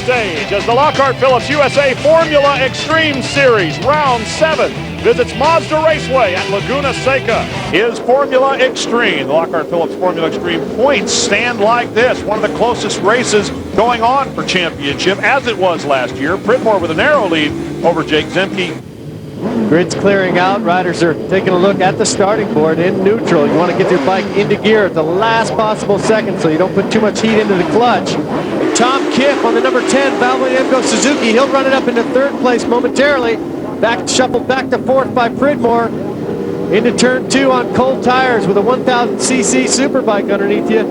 stage as the Lockhart Phillips USA Formula Xtreme Series Round 7 visits Mazda Raceway at Laguna, Seca. Is Formula Xtreme. The Lockhart Phillips Formula Xtreme points stand like this. One of the closest races going on for championship, as it was last year. Pridmore with a narrow lead over Jake Zemke. Grid's clearing out. Riders are taking a look at the starting board in neutral. You want to get your bike into gear at the last possible second so you don't put too much heat into the clutch. And Tom Kipp on the number 10, Valvoline Suzuki. He'll run it up into third place momentarily. Shuffled back to fourth by Pridmore. Into turn 2 on cold tires with a 1000cc superbike underneath you.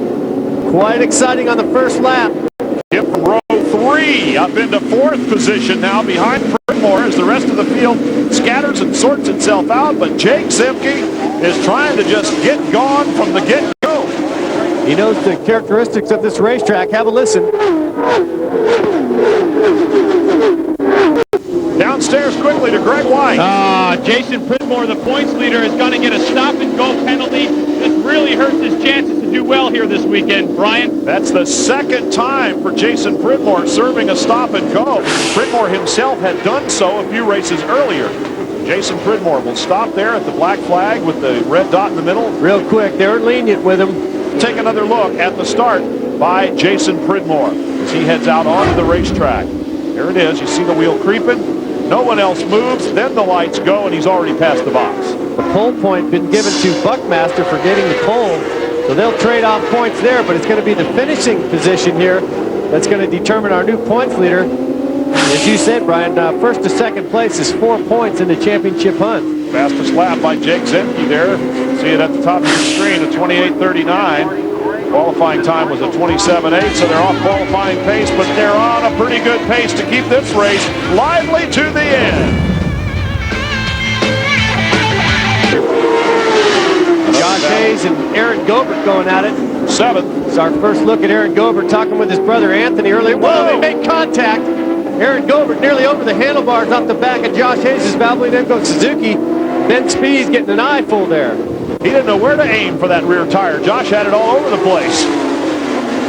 Quite exciting on the first lap. Kipp from row 3 up into fourth position now behind Pridmore as the rest of the field scatters and sorts itself out, but Jake Zemke is trying to just get gone from the get-go. He knows the characteristics of this racetrack. Have a listen. Downstairs quickly to Greg White. Jason Pridmore, the points leader, is going to get a stop-and-go penalty. This really hurts his chances to do well here this weekend, Brian. That's the second time for Jason Pridmore serving a stop-and-go. Pridmore himself had done so a few races earlier. Jason Pridmore will stop there at the black flag with the red dot in the middle. Real quick, they were lenient with him. Take another look at the start by Jason Pridmore as he heads out onto the racetrack. There it is. You see the wheel creeping. No one else moves. Then the lights go, and he's already passed the box. The pole point been given to Buckmaster for getting the pole, so they'll trade off points there, but it's going to be the finishing position here that's going to determine our new points leader. As you said, Brian, first to second place is 4 points in the championship hunt. Fastest lap by Jake Zemke there. See it at the top of your screen, a 28:39. Qualifying time was a 27:8, so they're off qualifying pace, but they're on a pretty good pace to keep this race lively to the end. Josh Hayes and Aaron Gobert going at it. 7th. It's our first look at Aaron Gobert talking with his brother Anthony earlier. Whoa, they make contact. Aaron Gobert nearly over the handlebars off the back of Josh Hayes' Valvoline Suzuki. Ben Speed's getting an eyeful there. He didn't know where to aim for that rear tire. Josh had it all over the place.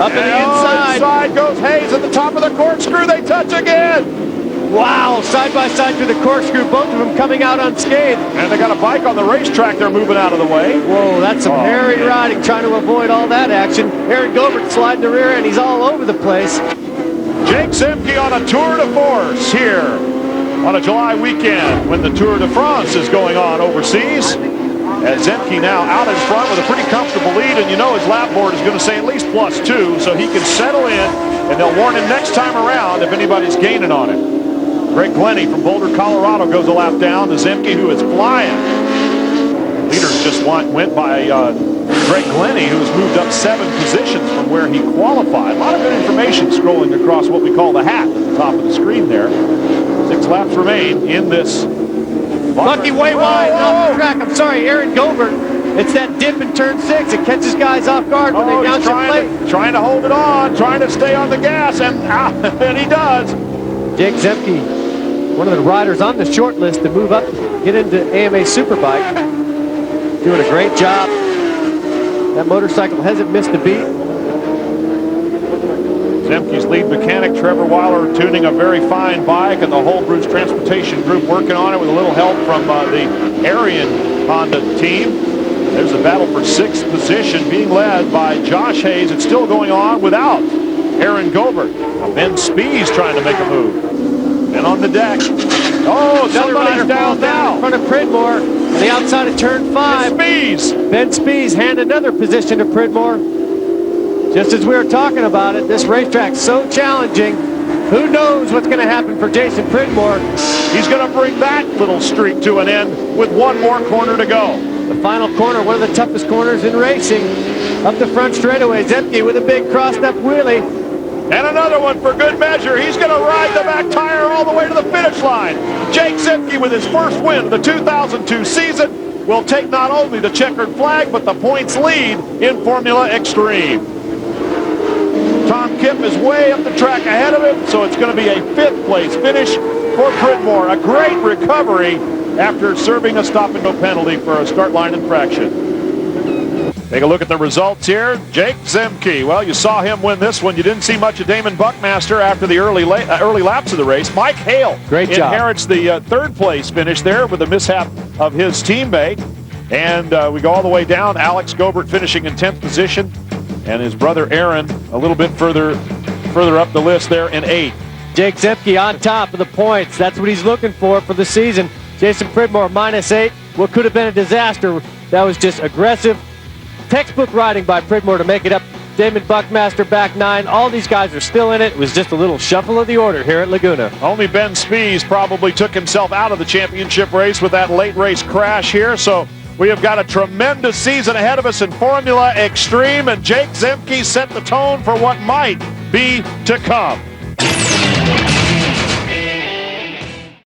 Up in the inside. Inside goes Hayes at the top of the corkscrew. They touch again. Wow, side by side through the corkscrew, both of them coming out unscathed. And they got a bike on the racetrack. They're moving out of the way. Whoa, that's some hairy riding, trying to avoid all that action. Aaron Gobert sliding the rear end. He's all over the place. Jake Zemke on a tour de force here on a July weekend when the Tour de France is going on overseas. As Zemke now out in front with a pretty comfortable lead, and you know his lap board is going to say at least +2, so he can settle in, and they'll warn him next time around if anybody's gaining on him. Greg Glennie from Boulder, Colorado goes a lap down to Zemke, who is flying. Leaders just went by Greg Glennie, who has moved up 7 positions from where he qualified. A lot of good information scrolling across what we call the hat at the top of the screen there. 6 laps remain in this. Lucky way wide off the track. I'm sorry, Aaron Gobert. It's that dip in turn 6. It catches guys off guard when they down trying to hold it on, trying to stay on the gas, and he does. Jake Zemke, one of the riders on the short list to move up, get into AMA Superbike. Doing a great job. That motorcycle hasn't missed a beat. Zemke's lead mechanic, Trevor Weiler, tuning a very fine bike, and the whole Bruce Transportation Group working on it with a little help from the Arian Honda team. There's a battle for 6th position being led by Josh Hayes. It's still going on without Aaron Gobert. Ben Spees trying to make a move. And on the deck. Oh, somebody's down now. In front of Pridmore on the outside of turn 5. Spees. Ben Spees hand another position to Pridmore. Just as we were talking about it, this racetrack's so challenging. Who knows what's going to happen for Jason Pridmore? He's going to bring that little streak to an end with 1 more corner to go. The final corner, one of the toughest corners in racing. Up the front straightaway, Zemke with a big crossed-up wheelie. And another one for good measure. He's going to ride the back tire all the way to the finish line. Jake Zemke with his first win of the 2002 season will take not only the checkered flag, but the points lead in Formula Xtreme. Tom Kipp is way up the track ahead of him, so it's going to be a 5th place finish for Pridmore. A great recovery after serving a stop-and-go penalty for a start line infraction. Take a look at the results here. Jake Zemke. Well, you saw him win this one. You didn't see much of Damon Buckmaster after the early laps of the race. Mike Hale Great job. Inherits the third place finish there with a mishap of his teammate. And we go all the way down. Alex Gobert finishing in 10th position. And his brother Aaron a little bit further up the list there in 8th. Jake Zemke on top of the points. That's what he's looking for the season. Jason Pridmore -8. What could have been a disaster. That was just aggressive, textbook riding by Pridmore to make it up. Damon Buckmaster back 9. All these guys are still in it. It was just a little shuffle of the order here at Laguna. Only Ben Spies probably took himself out of the championship race with that late race crash here. So we have got a tremendous season ahead of us in Formula Xtreme, and Jake Zemke set the tone for what might be to come.